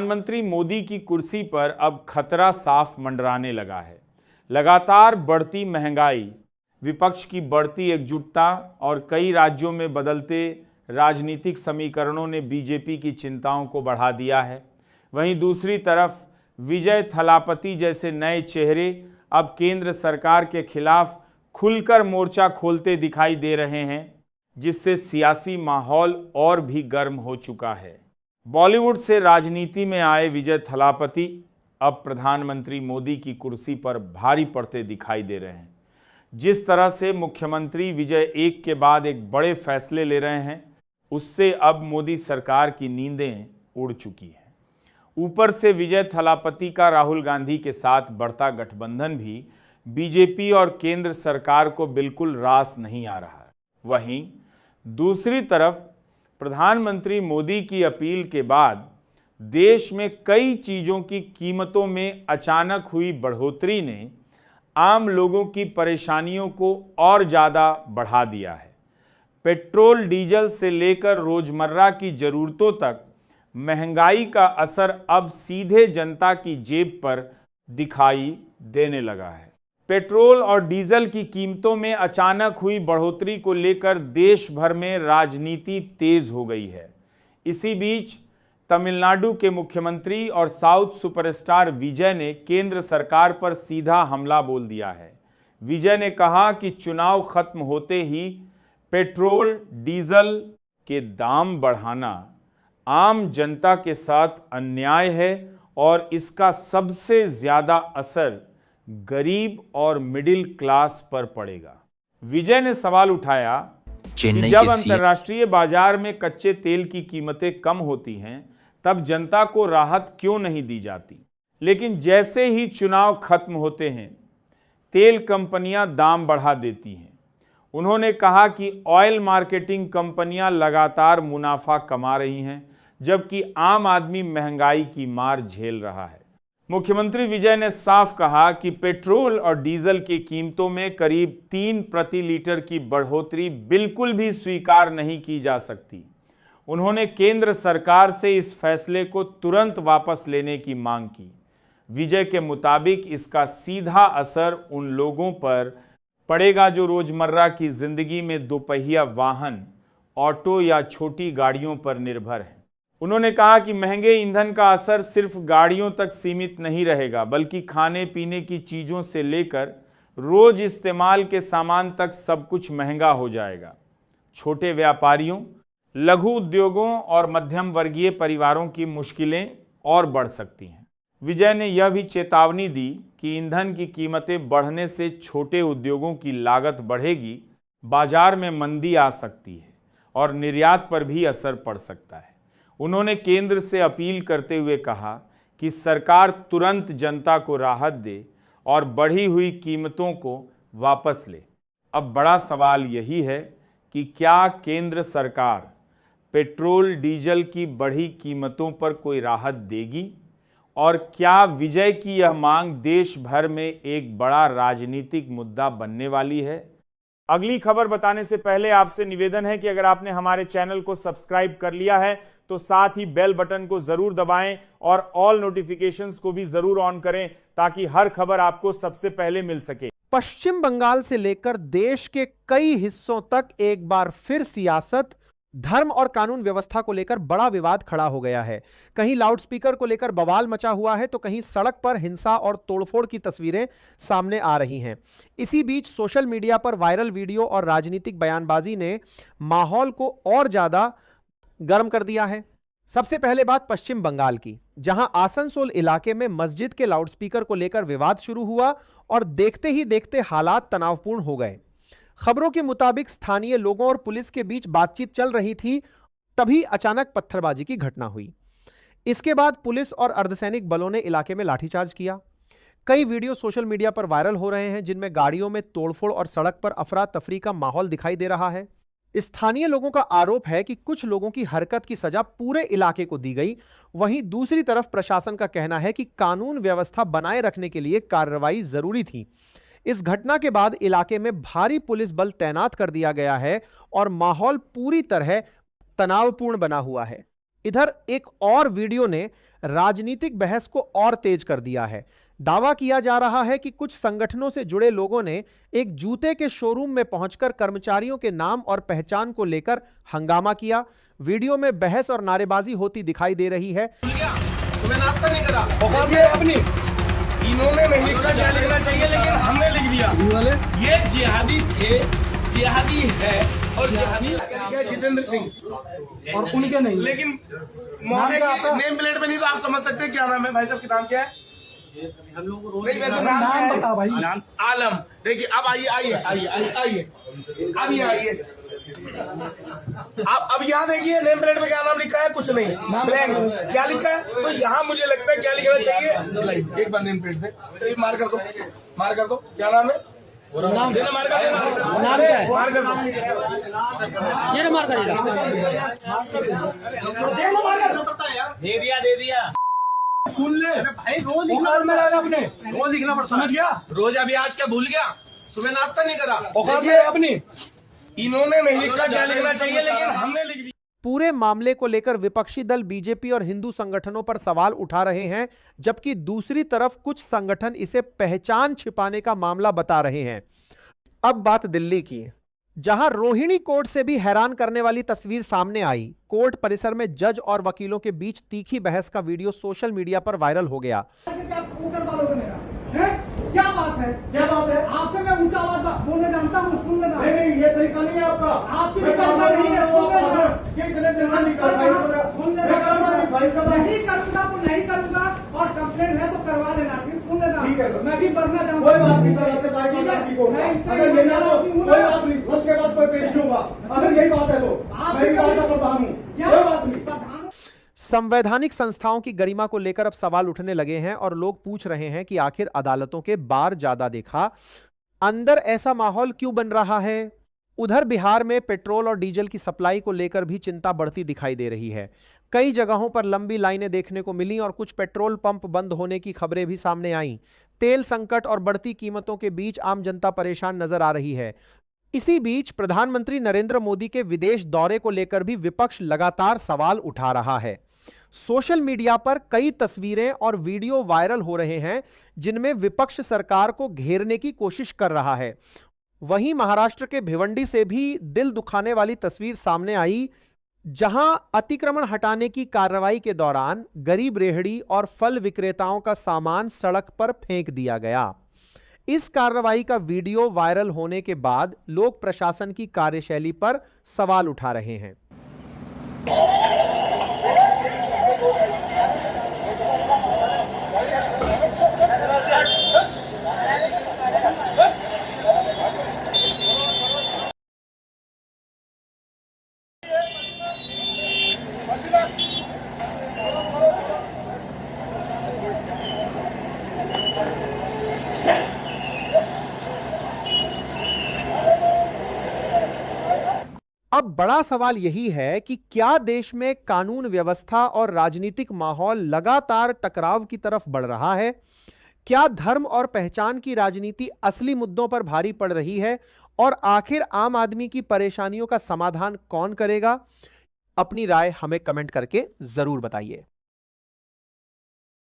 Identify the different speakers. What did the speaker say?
Speaker 1: प्रधानमंत्री मोदी की कुर्सी पर अब खतरा साफ मंडराने लगा है। लगातार बढ़ती महंगाई, विपक्ष की बढ़ती एकजुटता और कई राज्यों में बदलते राजनीतिक समीकरणों ने बीजेपी की चिंताओं को बढ़ा दिया है। वहीं दूसरी तरफ विजय थलापति जैसे नए चेहरे अब केंद्र सरकार के खिलाफ खुलकर मोर्चा खोलते दिखाई दे रहे हैं, जिससे सियासी माहौल और भी गर्म हो चुका है। बॉलीवुड से राजनीति में आए विजय थलापति अब प्रधानमंत्री मोदी की कुर्सी पर भारी पड़ते दिखाई दे रहे हैं। जिस तरह से मुख्यमंत्री विजय एक के बाद एक बड़े फैसले ले रहे हैं, उससे अब मोदी सरकार की नींदें उड़ चुकी हैं। ऊपर से विजय थलापति का राहुल गांधी के साथ बढ़ता गठबंधन भी बीजेपी और केंद्र सरकार को बिल्कुल रास नहीं आ रहा है। वहीं दूसरी तरफ प्रधानमंत्री मोदी की अपील के बाद देश में कई चीज़ों की कीमतों में अचानक हुई बढ़ोतरी ने आम लोगों की परेशानियों को और ज़्यादा बढ़ा दिया है। पेट्रोल डीजल से लेकर रोज़मर्रा की ज़रूरतों तक महंगाई का असर अब सीधे जनता की जेब पर दिखाई देने लगा है। पेट्रोल और डीजल की कीमतों में अचानक हुई बढ़ोतरी को लेकर देश भर में राजनीति तेज हो गई है। इसी बीच तमिलनाडु के मुख्यमंत्री और साउथ सुपरस्टार विजय ने केंद्र सरकार पर सीधा हमला बोल दिया है। विजय ने कहा कि चुनाव खत्म होते ही पेट्रोल डीजल के दाम बढ़ाना आम जनता के साथ अन्याय है और इसका सबसे ज्यादा असर गरीब और मिडिल क्लास पर पड़ेगा। विजय ने सवाल उठाया कि जब अंतर्राष्ट्रीय बाजार में कच्चे तेल की कीमतें कम होती हैं, तब जनता को राहत क्यों नहीं दी जाती। लेकिन जैसे ही चुनाव खत्म होते हैं, तेल कंपनियां दाम बढ़ा देती हैं। उन्होंने कहा कि ऑयल मार्केटिंग कंपनियां लगातार मुनाफा कमा रही हैं, जबकि आम आदमी महंगाई की मार झेल रहा है। मुख्यमंत्री विजय ने साफ कहा कि पेट्रोल और डीजल की कीमतों में करीब 3 प्रति लीटर की बढ़ोतरी बिल्कुल भी स्वीकार नहीं की जा सकती। उन्होंने केंद्र सरकार से इस फैसले को तुरंत वापस लेने की मांग की। विजय के मुताबिक इसका सीधा असर उन लोगों पर पड़ेगा जो रोजमर्रा की जिंदगी में दोपहिया वाहन, ऑटो या छोटी गाड़ियों पर निर्भर हैं। उन्होंने कहा कि महंगे ईंधन का असर सिर्फ गाड़ियों तक सीमित नहीं रहेगा, बल्कि खाने पीने की चीज़ों से लेकर रोज इस्तेमाल के सामान तक सब कुछ महंगा हो जाएगा। छोटे व्यापारियों, लघु उद्योगों और मध्यम वर्गीय परिवारों की मुश्किलें और बढ़ सकती हैं। विजय ने यह भी चेतावनी दी कि ईंधन की कीमतें बढ़ने से छोटे उद्योगों की लागत बढ़ेगी, बाजार में मंदी आ सकती है और निर्यात पर भी असर पड़ सकता है। उन्होंने केंद्र से अपील करते हुए कहा कि सरकार तुरंत जनता को राहत दे और बढ़ी हुई कीमतों को वापस ले। अब बड़ा सवाल यही है कि क्या केंद्र सरकार पेट्रोल डीजल की बढ़ी कीमतों पर कोई राहत देगी, और क्या विजय की यह मांग देश भर में एक बड़ा राजनीतिक मुद्दा बनने वाली है। अगली खबर बताने से पहले आपसे निवेदन है कि अगर आपने हमारे चैनल को सब्सक्राइब कर लिया है तो साथ ही बेल बटन को जरूर दबाएं और ऑल नोटिफिकेशंस को भी जरूर ऑन करें, ताकि हर खबर आपको सबसे पहले मिल सके।
Speaker 2: पश्चिम बंगाल से लेकर देश के कई हिस्सों तक एक बार फिर सियासत, धर्म और कानून व्यवस्था को लेकर बड़ा विवाद खड़ा हो गया है। कहीं लाउडस्पीकर को लेकर बवाल मचा हुआ है, तो कहीं सड़क पर हिंसा और तोड़फोड़ की तस्वीरें सामने आ रही हैं। इसी बीच सोशल मीडिया पर वायरल वीडियो और राजनीतिक बयानबाजी ने माहौल को और ज्यादा गर्म कर दिया है। सबसे पहले बात पश्चिम बंगाल की, जहां आसनसोल इलाके में मस्जिद के लाउडस्पीकर को लेकर विवाद शुरू हुआ और देखते ही देखते हालात तनावपूर्ण हो गए। खबरों के मुताबिक स्थानीय लोगों और पुलिस के बीच बातचीत चल रही थी, तभी अचानक पत्थरबाजी की घटना हुई। इसके बाद पुलिस और अर्धसैनिक बलों ने इलाके में लाठीचार्ज किया। कई वीडियो सोशल मीडिया पर वायरल हो रहे हैं, जिनमें गाड़ियों में तोड़फोड़ और सड़क पर अफरा तफरी का माहौल दिखाई दे रहा है। स्थानीय लोगों का आरोप है कि कुछ लोगों की हरकत की सजा पूरे इलाके को दी गई। वहीं दूसरी तरफ प्रशासन का कहना है कि कानून व्यवस्था बनाए रखने के लिए कार्रवाई जरूरी थी। इस घटना के बाद इलाके में भारी पुलिस बल तैनात कर दिया गया है और माहौल पूरी तरह तनावपूर्ण बना हुआ है। इधर एक और वीडियो ने राजनीतिक बहस को और तेज कर दिया है। दावा किया जा रहा है कि कुछ संगठनों से जुड़े लोगों ने एक जूते के शोरूम में पहुंचकर कर्मचारियों के नाम और पहचान को लेकर हंगामा किया। वीडियो में बहस और नारेबाजी होती दिखाई दे रही है।
Speaker 3: तुम्हें नाश्ता नहीं करा अपनी इन्होंने नहीं लिखा, क्या लिखना चाहिए, लेकिन हमने लिख दिया। ये जिहादी थे, जिहादी है और जिहादी क्या जितेंद्र सिंह और उनके नहीं, लेकिन मौके की नेम प्लेट पे नहीं तो आप समझ सकते हैं क्या नाम है। भाई साहब क्या नाम क्या है? हम लोग को नहीं, वैसे नाम बता भाई। आलम। देखिए अब आइए आइए आइए आइए अब ये आइए, अब यहाँ देखिए नेम प्लेट पे क्या नाम लिखा है, कुछ नहीं, ब्लैंक। क्या लिखा है? तो यहाँ मुझे लगता है क्या लिखना चाहिए, एक बार नेम प्लेट दे, मार कर दो, मार कर दो। क्या नाम है? देना, मार कर देना, मार कर दो, ये मार कर दे दिया। सुन ले भाई, रोज लिखना पड़ता, समझ गया? रोज अभी आज क्या भूल गया? सुबह नाश्ता नहीं करा अपनी इन्होंने नहीं लिखा, क्या लिखना चाहिए, लेकिन हमने लिख दिया।
Speaker 2: पूरे मामले को लेकर विपक्षी दल बीजेपी और हिंदू संगठनों पर सवाल उठा रहे हैं, जबकि दूसरी तरफ कुछ संगठन इसे पहचान छिपाने का मामला बता रहे हैं। अब बात दिल्ली की, जहां रोहिणी कोर्ट से भी हैरान करने वाली तस्वीर सामने आई। कोर्ट परिसर में जज और वकीलों के बीच तीखी बहस का वीडियो सोशल मीडिया पर वायरल हो गया।
Speaker 4: क्या बात है? क्या बात है? आपसे मैं ऊंचा आवाज बोलना जानता हूँ, सुन लेना।
Speaker 3: नहीं, ये तरीका नहीं है आपका।
Speaker 4: आपकी तरीका नहीं है, सुन लेना।
Speaker 3: ये इतने दिन से नहीं कर पाई,
Speaker 4: सुन लेना। नहीं करूंगा तो नहीं करूंगा, और कंप्लेन है तो करवा लेना, ठीक? सुन लेना। ठीक है सर, मैं भी बढ़ना चाहूंगा। कोई बात नहीं सर, आपसे बात नहीं कोई बात नहीं, उसके बाद कोई पेश नहीं होगा। अगर यही बात है तो मैं भी बात का प्रधान हूँ, कोई बात नहीं।
Speaker 2: संवैधानिक संस्थाओं की गरिमा को लेकर अब सवाल उठने लगे हैं और लोग पूछ रहे हैं कि आखिर अदालतों के बार ज्यादा देखा अंदर ऐसा माहौल क्यों बन रहा है। उधर बिहार में पेट्रोल और डीजल की सप्लाई को लेकर भी चिंता बढ़ती दिखाई दे रही है। कई जगहों पर लंबी लाइनें देखने को मिली और कुछ पेट्रोल पंप बंद होने की खबरें भी सामने आईं। तेल संकट और बढ़ती कीमतों के बीच आम जनता परेशान नजर आ रही है। इसी बीच प्रधानमंत्री नरेंद्र मोदी के विदेश दौरे को लेकर भी विपक्ष लगातार सवाल उठा रहा है। सोशल मीडिया पर कई तस्वीरें और वीडियो वायरल हो रहे हैं जिनमें विपक्ष सरकार को घेरने की कोशिश कर रहा है। वहीं महाराष्ट्र के भिवंडी से भी दिल दुखाने वाली तस्वीर सामने आई, जहां अतिक्रमण हटाने की कार्रवाई के दौरान गरीब रेहड़ी और फल विक्रेताओं का सामान सड़क पर फेंक दिया गया। इस कार्रवाई का वीडियो वायरल होने के बाद लोग प्रशासन की कार्यशैली पर सवाल उठा रहे हैं। अब बड़ा सवाल यही है कि क्या देश में कानून व्यवस्था और राजनीतिक माहौल लगातार टकराव की तरफ बढ़ रहा है? क्या धर्म और पहचान की राजनीति असली मुद्दों पर भारी पड़ रही है? और आखिर आम आदमी की परेशानियों का समाधान कौन करेगा? अपनी राय हमें कमेंट करके जरूर बताइए।